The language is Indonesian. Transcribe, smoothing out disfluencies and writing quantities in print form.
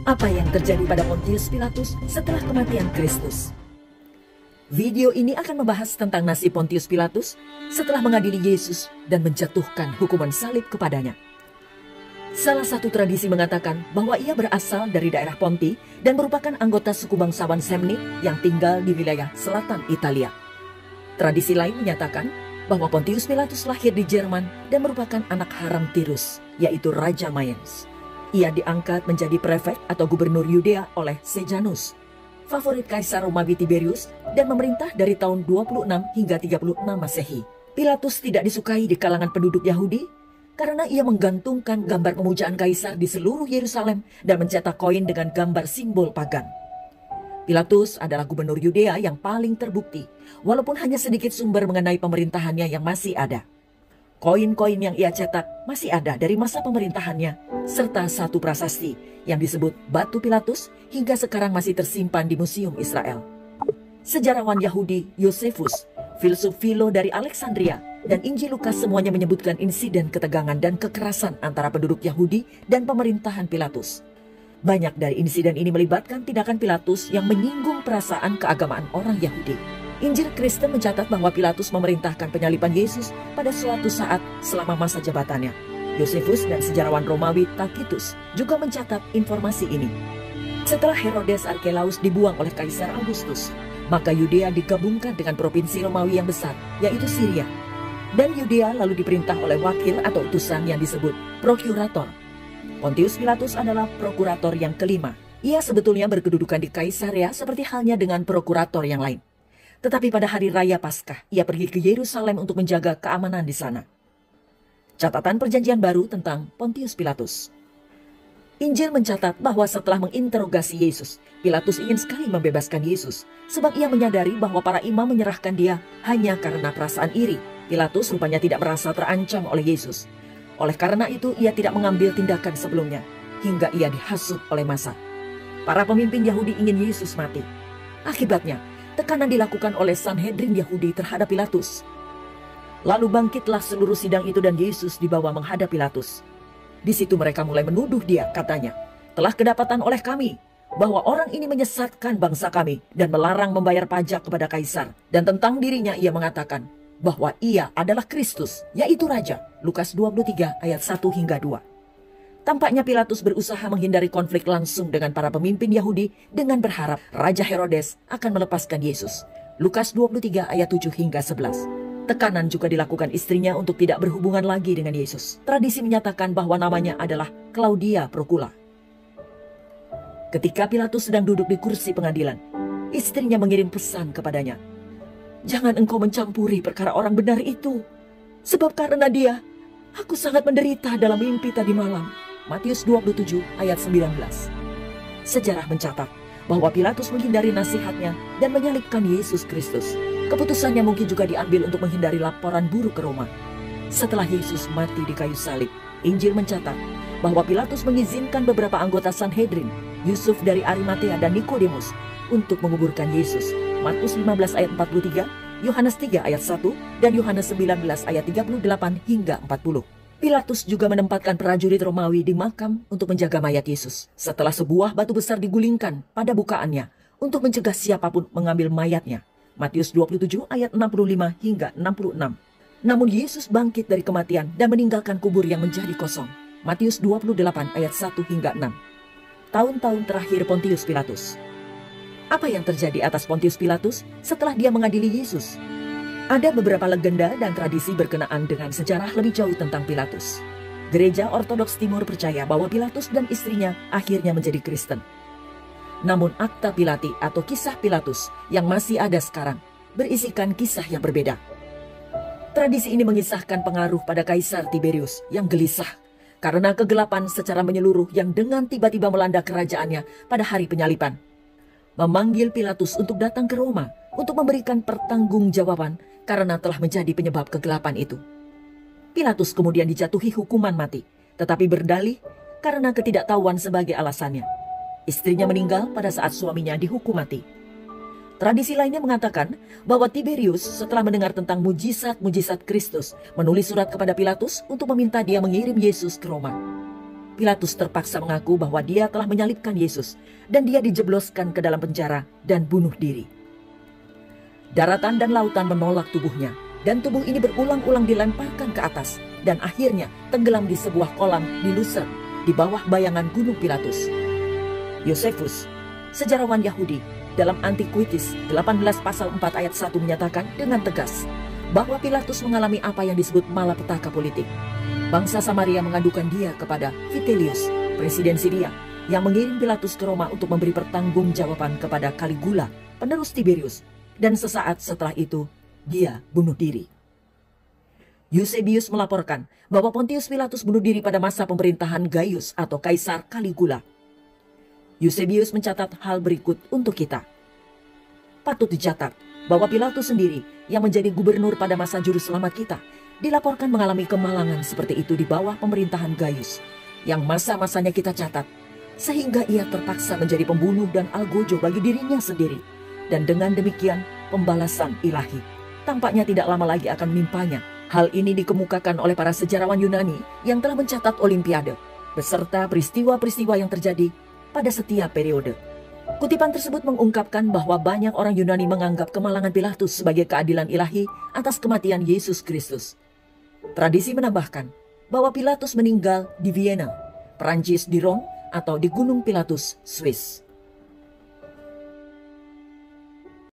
Apa yang terjadi pada Pontius Pilatus setelah kematian Kristus? Video ini akan membahas tentang nasib Pontius Pilatus setelah mengadili Yesus dan menjatuhkan hukuman salib kepadanya. Salah satu tradisi mengatakan bahwa ia berasal dari daerah Ponti dan merupakan anggota suku bangsawan Semni yang tinggal di wilayah selatan Italia. Tradisi lain menyatakan bahwa Pontius Pilatus lahir di Jerman dan merupakan anak haram Tirus, yaitu Raja Mayens. Ia diangkat menjadi prefek atau gubernur Yudea oleh Sejanus, favorit Kaisar Romawi Tiberius, dan memerintah dari tahun 26 hingga 36 Masehi. Pilatus tidak disukai di kalangan penduduk Yahudi karena ia menggantungkan gambar pemujaan Kaisar di seluruh Yerusalem dan mencetak koin dengan gambar simbol pagan. Pilatus adalah gubernur Yudea yang paling terbukti, walaupun hanya sedikit sumber mengenai pemerintahannya yang masih ada. Koin-koin yang ia cetak masih ada dari masa pemerintahannya, serta satu prasasti yang disebut Batu Pilatus hingga sekarang masih tersimpan di Museum Israel. Sejarawan Yahudi Yosefus, filsuf Philo dari Alexandria, dan Injil Lukas semuanya menyebutkan insiden ketegangan dan kekerasan antara penduduk Yahudi dan pemerintahan Pilatus. Banyak dari insiden ini melibatkan tindakan Pilatus yang menyinggung perasaan keagamaan orang Yahudi. Injil Kristen mencatat bahwa Pilatus memerintahkan penyaliban Yesus pada suatu saat selama masa jabatannya. Yosefus dan sejarawan Romawi Tacitus juga mencatat informasi ini. Setelah Herodes Archelaus dibuang oleh Kaisar Augustus, maka Yudea digabungkan dengan provinsi Romawi yang besar, yaitu Syria. Dan Yudea lalu diperintah oleh wakil atau utusan yang disebut prokurator. Pontius Pilatus adalah prokurator yang kelima. Ia sebetulnya berkedudukan di Kaisarea seperti halnya dengan prokurator yang lain. Tetapi pada hari raya Paskah, ia pergi ke Yerusalem untuk menjaga keamanan di sana. Catatan Perjanjian Baru tentang Pontius Pilatus. Injil mencatat bahwa setelah menginterogasi Yesus, Pilatus ingin sekali membebaskan Yesus, sebab ia menyadari bahwa para imam menyerahkan dia hanya karena perasaan iri. Pilatus rupanya tidak merasa terancam oleh Yesus. Oleh karena itu, ia tidak mengambil tindakan sebelumnya, hingga ia dihasut oleh massa. Para pemimpin Yahudi ingin Yesus mati. Akibatnya, tekanan dilakukan oleh Sanhedrin Yahudi terhadap Pilatus. Lalu bangkitlah seluruh sidang itu dan Yesus dibawa menghadap Pilatus. Di situ mereka mulai menuduh dia, katanya, "Telah kedapatan oleh kami bahwa orang ini menyesatkan bangsa kami dan melarang membayar pajak kepada Kaisar. Dan tentang dirinya ia mengatakan bahwa ia adalah Kristus, yaitu Raja." Lukas 23 ayat 1 hingga 2. Tampaknya Pilatus berusaha menghindari konflik langsung dengan para pemimpin Yahudi dengan berharap Raja Herodes akan melepaskan Yesus. Lukas 23 ayat 7 hingga 11. Tekanan juga dilakukan istrinya untuk tidak berhubungan lagi dengan Yesus. Tradisi menyatakan bahwa namanya adalah Claudia Procula. Ketika Pilatus sedang duduk di kursi pengadilan, istrinya mengirim pesan kepadanya, "Jangan engkau mencampuri perkara orang benar itu, sebab karena dia, aku sangat menderita dalam mimpi tadi malam." Matius 27 ayat 19. Sejarah mencatat bahwa Pilatus menghindari nasihatnya dan menyalibkan Yesus Kristus. Keputusannya mungkin juga diambil untuk menghindari laporan buruk ke Roma. Setelah Yesus mati di kayu salib, Injil mencatat bahwa Pilatus mengizinkan beberapa anggota Sanhedrin, Yusuf dari Arimatea dan Nikodemus, untuk menguburkan Yesus. Markus 15 ayat 43, Yohanes 3 ayat 1, dan Yohanes 19 ayat 38 hingga 40. Pilatus juga menempatkan prajurit Romawi di makam untuk menjaga mayat Yesus setelah sebuah batu besar digulingkan pada bukaannya untuk mencegah siapapun mengambil mayatnya. Matius 27 ayat 65 hingga 66. Namun Yesus bangkit dari kematian dan meninggalkan kubur yang menjadi kosong. Matius 28 ayat 1 hingga 6. Tahun-tahun terakhir Pontius Pilatus. Apa yang terjadi atas Pontius Pilatus setelah dia mengadili Yesus? Ada beberapa legenda dan tradisi berkenaan dengan sejarah lebih jauh tentang Pilatus. Gereja Ortodoks Timur percaya bahwa Pilatus dan istrinya akhirnya menjadi Kristen. Namun Akta Pilati atau kisah Pilatus yang masih ada sekarang berisikan kisah yang berbeda. Tradisi ini mengisahkan pengaruh pada Kaisar Tiberius yang gelisah karena kegelapan secara menyeluruh yang dengan tiba-tiba melanda kerajaannya pada hari penyaliban. Memanggil Pilatus untuk datang ke Roma untuk memberikan pertanggungjawaban karena telah menjadi penyebab kegelapan itu. Pilatus kemudian dijatuhi hukuman mati, tetapi berdalih karena ketidaktahuan sebagai alasannya. Istrinya meninggal pada saat suaminya dihukum mati. Tradisi lainnya mengatakan bahwa Tiberius setelah mendengar tentang mujizat-mujizat Kristus menulis surat kepada Pilatus untuk meminta dia mengirim Yesus ke Roma. Pilatus terpaksa mengaku bahwa dia telah menyalibkan Yesus dan dia dijebloskan ke dalam penjara dan bunuh diri. Daratan dan lautan menolak tubuhnya, dan tubuh ini berulang-ulang dilemparkan ke atas dan akhirnya tenggelam di sebuah kolam di Luser di bawah bayangan Gunung Pilatus. Yosefus, sejarawan Yahudi, dalam Antiquities 18 pasal 4 ayat 1 menyatakan dengan tegas bahwa Pilatus mengalami apa yang disebut malapetaka politik. Bangsa Samaria mengadukan dia kepada Vitellius, presiden Syria, yang mengirim Pilatus ke Roma untuk memberi pertanggungjawaban kepada Caligula, penerus Tiberius, dan sesaat setelah itu dia bunuh diri. Eusebius melaporkan bahwa Pontius Pilatus bunuh diri pada masa pemerintahan Gaius atau Kaisar Caligula. Eusebius mencatat hal berikut untuk kita. Patut dicatat bahwa Pilatus sendiri yang menjadi gubernur pada masa juru selamat kita dilaporkan mengalami kemalangan seperti itu di bawah pemerintahan Gaius yang masa-masanya kita catat, sehingga ia terpaksa menjadi pembunuh dan algojo bagi dirinya sendiri. Dan dengan demikian pembalasan ilahi tampaknya tidak lama lagi akan menimpanya. Hal ini dikemukakan oleh para sejarawan Yunani yang telah mencatat Olimpiade beserta peristiwa-peristiwa yang terjadi pada setiap periode. Kutipan tersebut mengungkapkan bahwa banyak orang Yunani menganggap kemalangan Pilatus sebagai keadilan ilahi atas kematian Yesus Kristus. Tradisi menambahkan bahwa Pilatus meninggal di Vienna, Perancis di Rome, atau di Gunung Pilatus, Swiss.